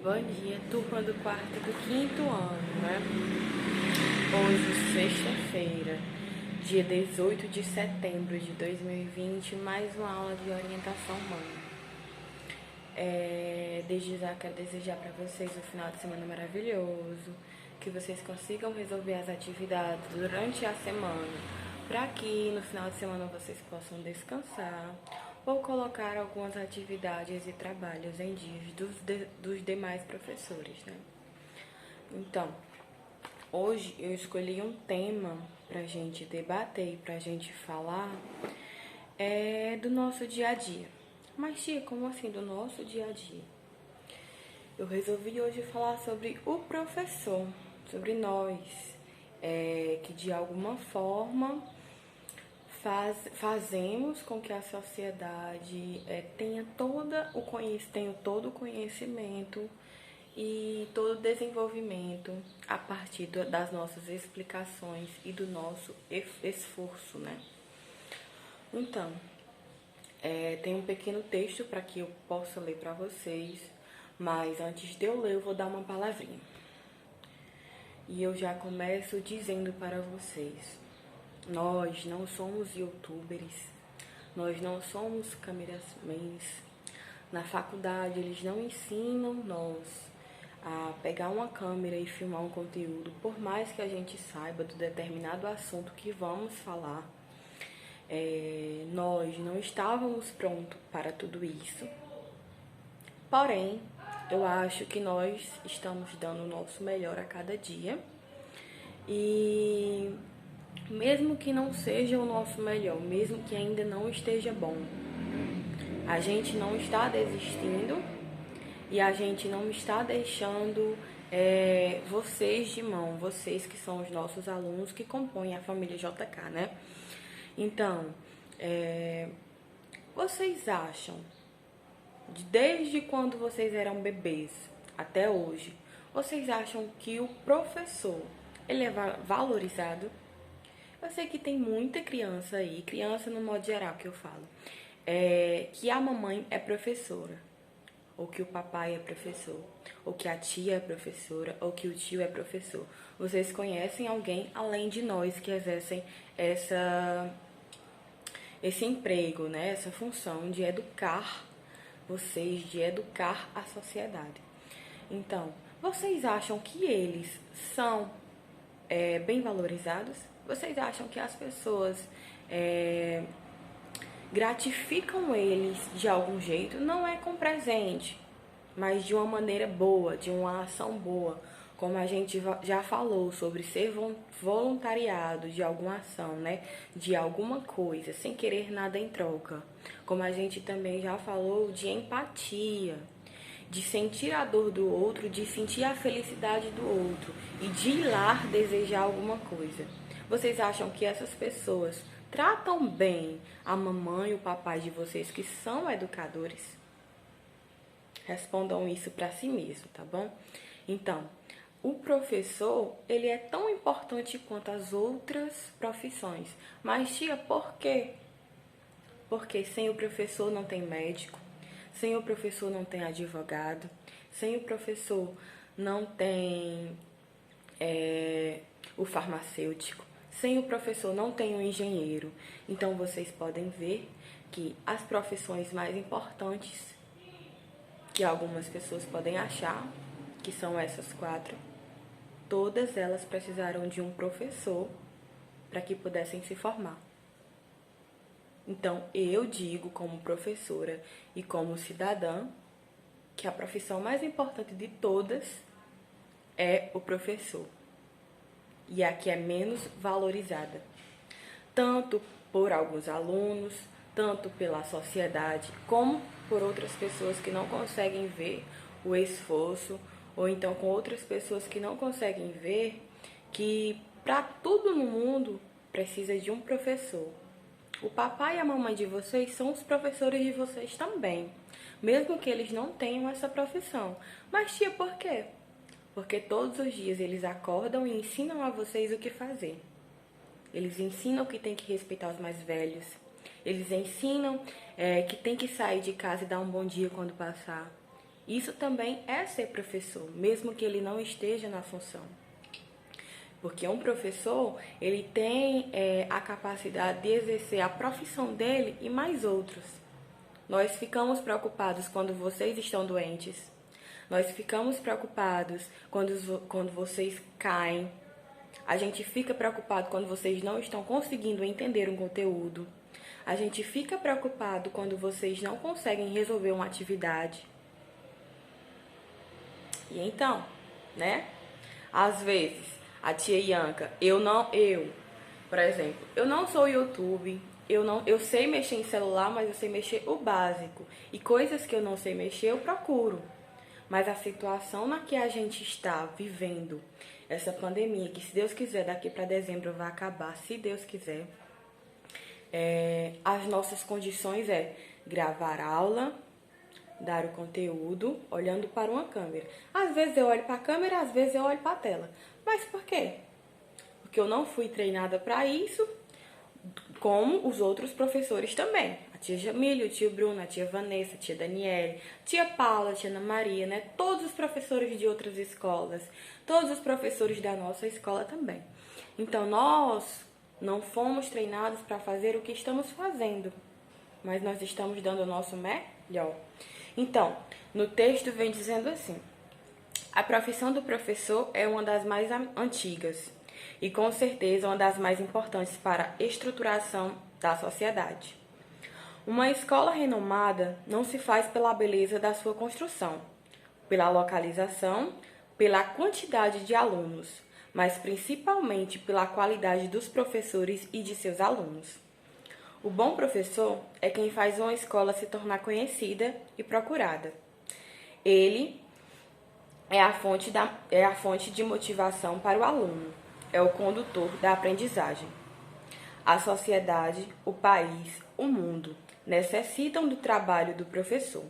Bom dia, turma do quarto e do quinto ano, né? Hoje, sexta-feira, dia 18 de setembro de 2020, mais uma aula de orientação humana. Desde já quero desejar para vocês um final de semana maravilhoso, que vocês consigam resolver as atividades durante a semana, para que no final de semana vocês possam descansar ou colocar algumas atividades e trabalhos em dias dos demais professores, né? Então, hoje eu escolhi um tema para a gente debater e para a gente falar do nosso dia a dia. Mas, tia, como assim do nosso dia a dia? Eu resolvi hoje falar sobre o professor, sobre nós, que de alguma forma fazemos com que a sociedade tenha todo o conhecimento e todo o desenvolvimento a partir das nossas explicações e do nosso esforço, né? Então, tem um pequeno texto para que eu possa ler para vocês, mas antes de eu ler, eu vou dar uma palavrinha. E eu já começo dizendo para vocês: nós não somos youtubers, nós não somos cameramans. Na faculdade, eles não ensinam nós a pegar uma câmera e filmar um conteúdo, por mais que a gente saiba do determinado assunto que vamos falar. Nós não estávamos prontos para tudo isso. Porém, eu acho que nós estamos dando o nosso melhor a cada dia. E mesmo que não seja o nosso melhor, mesmo que ainda não esteja bom, a gente não está desistindo e a gente não está deixando vocês de mão, vocês que são os nossos alunos que compõem a família JK, né? Então, vocês acham, desde quando vocês eram bebês até hoje, vocês acham que o professor, ele é valorizado? Eu sei que tem muita criança aí, criança no modo geral que eu falo, que a mamãe é professora, ou que o papai é professor, ou que a tia é professora, ou que o tio é professor. Vocês conhecem alguém além de nós que exercem esse emprego, né? Essa função de educar vocês, de educar a sociedade. Então, vocês acham que eles são bem valorizados? Vocês acham que as pessoas gratificam eles de algum jeito? Não é com presente, mas de uma maneira boa, de uma ação boa. Como a gente já falou sobre ser voluntariado de alguma ação, né? De alguma coisa, sem querer nada em troca. Como a gente também já falou de empatia, de sentir a dor do outro, de sentir a felicidade do outro e de ir lá desejar alguma coisa. Vocês acham que essas pessoas tratam bem a mamãe e o papai de vocês que são educadores? Respondam isso para si mesmo, tá bom? Então, o professor, ele é tão importante quanto as outras profissões. Mas, tia, por quê? Porque sem o professor não tem médico, sem o professor não tem advogado, sem o professor não tem o farmacêutico, sem o professor não tem o engenheiro. Então vocês podem ver que as profissões mais importantes que algumas pessoas podem achar, que são essas 4, todas elas precisaram de um professor para que pudessem se formar. Então, eu digo como professora e como cidadã que a profissão mais importante de todas é o professor. E a que é menos valorizada, tanto por alguns alunos, tanto pela sociedade, como por outras pessoas que não conseguem ver o esforço, ou então com outras pessoas que não conseguem ver que para tudo no mundo precisa de um professor. O papai e a mamãe de vocês são os professores de vocês também, mesmo que eles não tenham essa profissão. Mas, tia, por quê? Porque todos os dias eles acordam e ensinam a vocês o que fazer. Eles ensinam que tem que respeitar os mais velhos. Eles ensinam que tem que sair de casa e dar um bom dia quando passar. Isso também é ser professor, mesmo que ele não esteja na função. Porque um professor, ele tem a capacidade de exercer a profissão dele e mais outros. Nós ficamos preocupados quando vocês estão doentes. Nós ficamos preocupados quando vocês caem. A gente fica preocupado quando vocês não estão conseguindo entender um conteúdo. A gente fica preocupado quando vocês não conseguem resolver uma atividade. E então, né? Às vezes, a tia Ianca, por exemplo, eu não sou YouTube, eu sei mexer em celular, mas eu sei mexer o básico. E coisas que eu não sei mexer, eu procuro. Mas a situação na que a gente está vivendo, essa pandemia, que se Deus quiser, daqui para dezembro vai acabar, se Deus quiser, as nossas condições é gravar aula, dar o conteúdo, olhando para uma câmera. Às vezes eu olho para a câmera, às vezes eu olho para a tela. Mas por quê? Porque eu não fui treinada para isso, como os outros professores também. A tia Jamília, o tio Bruno, a tia Vanessa, a tia Daniele, a tia Paula, a tia Ana Maria, né? Todos os professores de outras escolas, todos os professores da nossa escola também. Então, nós não fomos treinados para fazer o que estamos fazendo, mas nós estamos dando o nosso melhor. Então, no texto vem dizendo assim: a profissão do professor é uma das mais antigas e, com certeza, uma das mais importantes para a estruturação da sociedade. Uma escola renomada não se faz pela beleza da sua construção, pela localização, pela quantidade de alunos, mas principalmente pela qualidade dos professores e de seus alunos. O bom professor é quem faz uma escola se tornar conhecida e procurada. Ele é a fonte de motivação para o aluno, é o condutor da aprendizagem. A sociedade, o país, o mundo necessitam do trabalho do professor.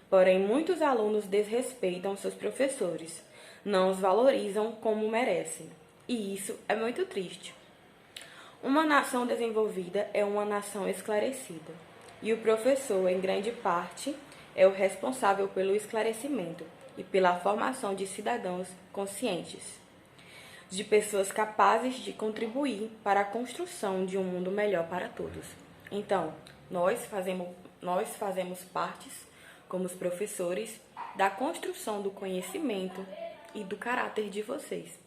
Porém, muitos alunos desrespeitam seus professores, não os valorizam como merecem. E isso é muito triste. Uma nação desenvolvida é uma nação esclarecida. E o professor, em grande parte, é o responsável pelo esclarecimento e pela formação de cidadãos conscientes, de pessoas capazes de contribuir para a construção de um mundo melhor para todos. Então, nós fazemos partes, como os professores, da construção do conhecimento e do caráter de vocês.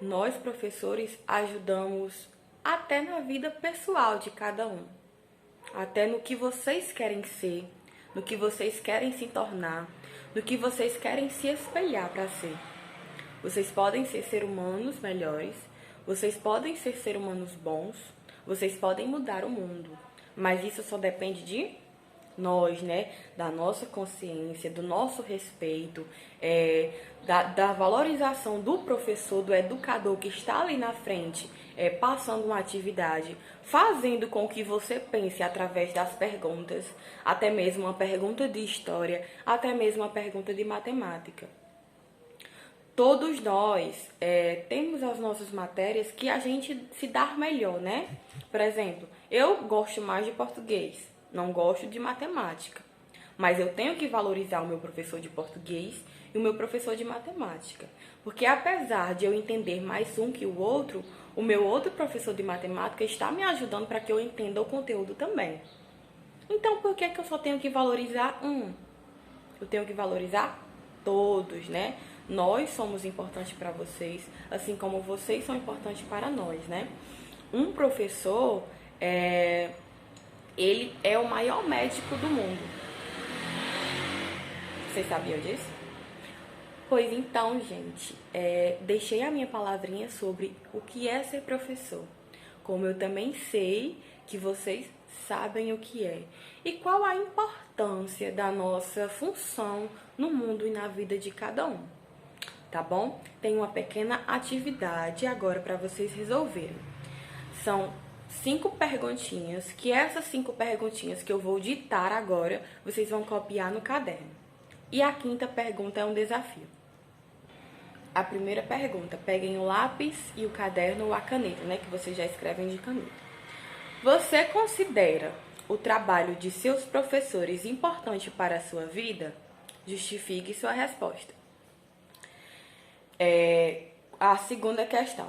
Nós, professores, ajudamos até na vida pessoal de cada um, até no que vocês querem ser, no que vocês querem se tornar, no que vocês querem se espelhar para ser. Vocês podem ser seres humanos melhores, vocês podem ser seres humanos bons, vocês podem mudar o mundo, mas isso só depende de nós, né? Da nossa consciência, do nosso respeito, da valorização do professor, do educador que está ali na frente, passando uma atividade, fazendo com que você pense através das perguntas, até mesmo uma pergunta de história, até mesmo uma pergunta de matemática. Todos nós temos as nossas matérias que a gente se dá melhor, né? Por exemplo, eu gosto mais de português, não gosto de matemática. Mas eu tenho que valorizar o meu professor de português e o meu professor de matemática. Porque apesar de eu entender mais um que o outro, o meu outro professor de matemática está me ajudando para que eu entenda o conteúdo também. Então, por que eu só tenho que valorizar um? Eu tenho que valorizar todos, né? Nós somos importantes para vocês, assim como vocês são importantes para nós, né? Um professor, ele é o maior médico do mundo. Vocês sabiam disso? Pois então, gente, deixei a minha palavrinha sobre o que é ser professor. Como eu também sei que vocês sabem o que é. E qual a importância da nossa função no mundo e na vida de cada um. Tá bom? Tem uma pequena atividade agora para vocês resolverem. São 5 perguntinhas, que essas 5 perguntinhas que eu vou ditar agora, vocês vão copiar no caderno. E a 5ª pergunta é um desafio. A primeira pergunta, peguem o lápis e o caderno ou a caneta, né, que vocês já escrevem de caneta. Você considera o trabalho de seus professores importante para a sua vida? Justifique sua resposta. A segunda questão.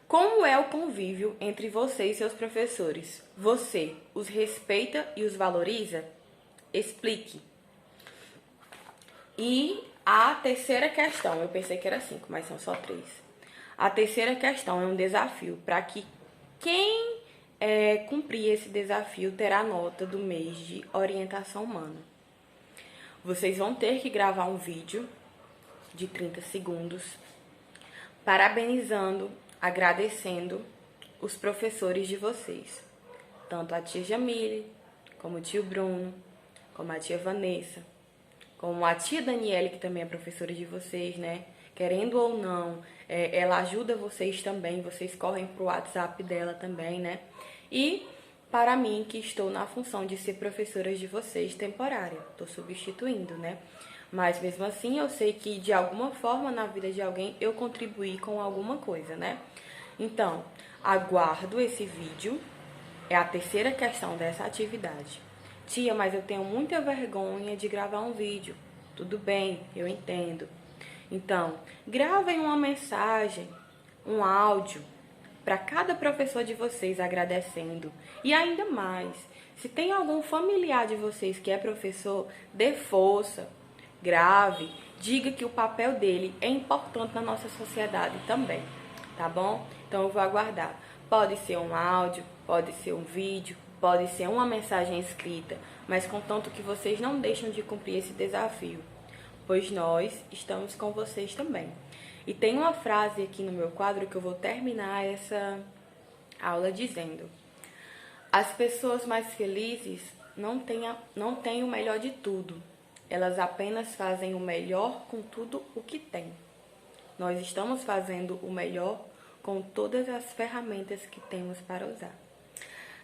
Como é o convívio entre você e seus professores? Você os respeita e os valoriza? Explique. E a terceira questão, eu pensei que era 5, mas são só 3. A terceira questão é um desafio para que quem cumprir esse desafio terá a nota do mês de orientação humana. Vocês vão ter que gravar um vídeo de 30 segundos parabenizando, agradecendo os professores de vocês. Tanto a tia Jamile, como o tio Bruno, como a tia Vanessa, como a tia Daniele, que também é professora de vocês, né? Querendo ou não, ela ajuda vocês também, vocês correm pro WhatsApp dela também, né? E para mim, que estou na função de ser professora de vocês temporária, estou substituindo, né? Mas mesmo assim, eu sei que de alguma forma na vida de alguém eu contribuí com alguma coisa, né? Então, aguardo esse vídeo. É a terceira questão dessa atividade. Tia, mas eu tenho muita vergonha de gravar um vídeo. Tudo bem, eu entendo. Então, gravem uma mensagem, um áudio, para cada professor de vocês agradecendo. E ainda mais, se tem algum familiar de vocês que é professor, dê força, grave, diga que o papel dele é importante na nossa sociedade também, tá bom? Então eu vou aguardar. Pode ser um áudio, pode ser um vídeo, pode ser uma mensagem escrita, mas contanto que vocês não deixam de cumprir esse desafio, pois nós estamos com vocês também. E tem uma frase aqui no meu quadro que eu vou terminar essa aula dizendo: as pessoas mais felizes não têm o melhor de tudo. Elas apenas fazem o melhor com tudo o que têm. Nós estamos fazendo o melhor com todas as ferramentas que temos para usar.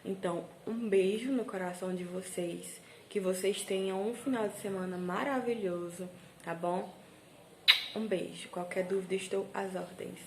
Então, um beijo no coração de vocês. Que vocês tenham um final de semana maravilhoso, tá bom? Um beijo. Qualquer dúvida, estou às ordens.